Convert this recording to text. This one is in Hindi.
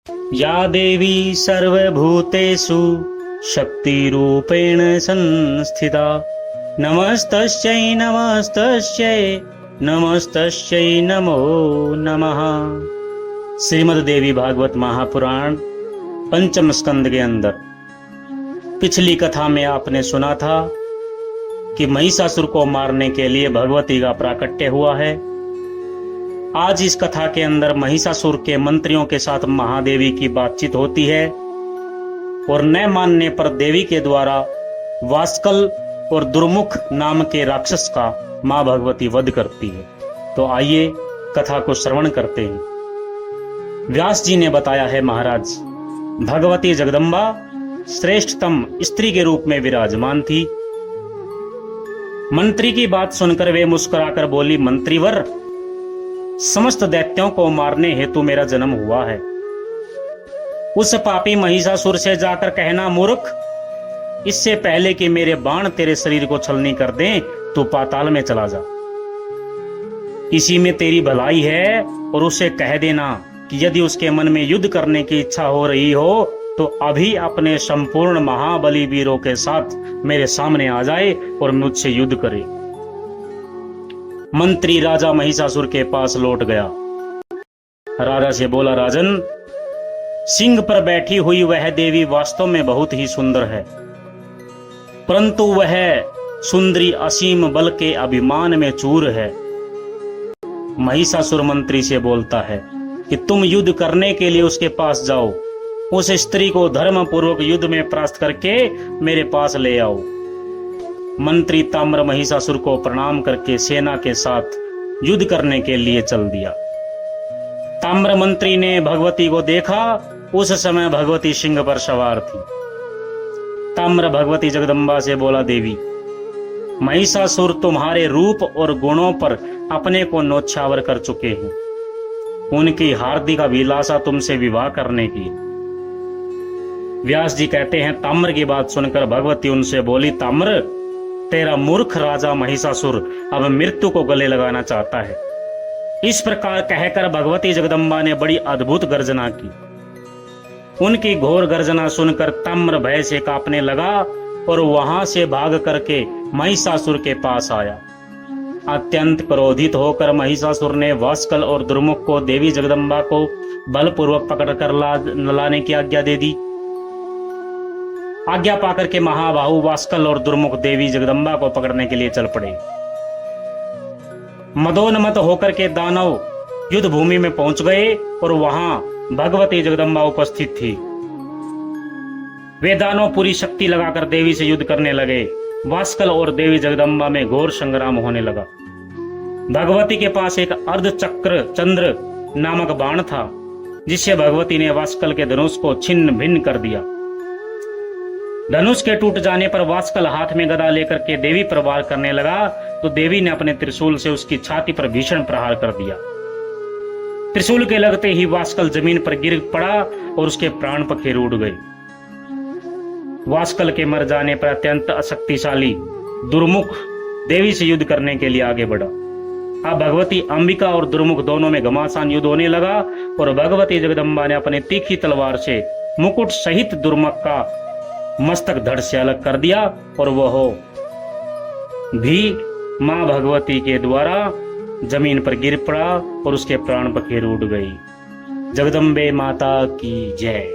या देवी सर्वभूतेषु शक्तिरूपेण संस्थिता नमस्तस्यै नमस्तस्यै नमस्तस्यै नमो नमः। श्रीमद् देवी भागवत महापुराण पंचम स्कंद के अंदर पिछली कथा में आपने सुना था कि महिषासुर को मारने के लिए भगवती का प्राकट्य हुआ है। आज इस कथा के अंदर महिषासुर के मंत्रियों के साथ महादेवी की बातचीत होती है और न मानने पर देवी के द्वारा वास्कल और दुर्मुख नाम के राक्षस का मां भगवती वध करती है। तो आइए कथा को श्रवण करते हैं। व्यास जी ने बताया है, महाराज भगवती जगदम्बा श्रेष्ठतम स्त्री के रूप में विराजमान थी। मंत्री की बात सुनकर वे मुस्कुराकर बोली, मंत्रीवर, समस्त दैत्यों को मारने हेतु मेरा जन्म हुआ है। उस पापी महिषासुर से जाकर कहना, मूर्ख, इससे पहले कि मेरे बाण तेरे शरीर को छलनी कर दें, तू पाताल में चला जा। इसी में तेरी भलाई है। और उसे कह देना कि यदि उसके मन में युद्ध करने की इच्छा हो रही हो तो अभी अपने संपूर्ण महाबली वीरों के साथ मेरे सामने आ जाए और मुझसे युद्ध करे। मंत्री राजा महिषासुर के पास लौट गया। राजा से बोला, राजन, सिंह पर बैठी हुई वह देवी वास्तव में बहुत ही सुंदर है, परंतु वह सुंदरी असीम बल के अभिमान में चूर है। महिषासुर मंत्री से बोलता है कि तुम युद्ध करने के लिए उसके पास जाओ, उस स्त्री को धर्म पूर्वक युद्ध में परास्त करके मेरे पास ले आओ। मंत्री ताम्र महिषासुर को प्रणाम करके सेना के साथ युद्ध करने के लिए चल दिया। ताम्र मंत्री ने भगवती को देखा। उस समय भगवती सिंह पर सवार थी। ताम्र भगवती जगदम्बा से बोला, देवी, महिषासुर तुम्हारे रूप और गुणों पर अपने को नौछावर कर चुके हैं। उनकी हार्दिक अभिलाषा तुमसे विवाह करने की। व्यास जी कहते हैं, ताम्र की बात सुनकर भगवती उनसे बोली, ताम्र, तेरा मूर्ख राजा महिषासुर अब मृत्यु को गले लगाना चाहता है। इस प्रकार कहकर भगवती जगदम्बा ने बड़ी अद्भुत गर्जना की। उनकी घोर गर्जना सुनकर ताम्र भय से कांपने लगा और वहां से भाग करके महिषासुर के पास आया। अत्यंत क्रोधित होकर महिषासुर ने वास्कल और दुर्मुख को देवी जगदम्बा को बलपूर्वक पकड़कर लाने की आज्ञा दे दी। आज्ञा पाकर के महाबाहु वास्कल और दुर्मुख देवी जगदम्बा को पकड़ने के लिए चल पड़े। मदोन्मत्त होकर के दानव युद्ध भूमि में पहुंच गए और वहां भगवती जगदम्बा उपस्थित थी। वे दानव पूरी शक्ति लगाकर देवी से युद्ध करने लगे। वास्कल और देवी जगदम्बा में घोर संग्राम होने लगा। भगवती के पास एक अर्धचक्र चंद्र नामक बाण था, जिससे भगवती ने वास्कल के धनुष को छिन्न भिन्न कर दिया। धनुष के टूट जाने पर वास्कल हाथ में गदा लेकर के देवी पर वार करने लगा तो देवी ने अपने त्रिशूल से उसकी छाती पर भीषण प्रहार कर दिया। त्रिशूल के लगते ही वास्कल जमीन पर गिर पड़ा और उसके प्राण पखेरु उड़ गए। वास्कल के मर जाने पर अत्यंत अशक्तिशाली दुर्मुख देवी से युद्ध करने के लिए आगे बढ़ा। अब भगवती अंबिका और दुर्मुख दोनों में घमासान युद्ध होने लगा और भगवती जगदम्बा ने अपने तीखी तलवार से मुकुट सहित दुर्मुख का मस्तक धड़ से अलग कर दिया और वह भी मां भगवती के द्वारा जमीन पर गिर पड़ा और उसके प्राण पखेरु उड़ गई। जगदम्बे माता की जय।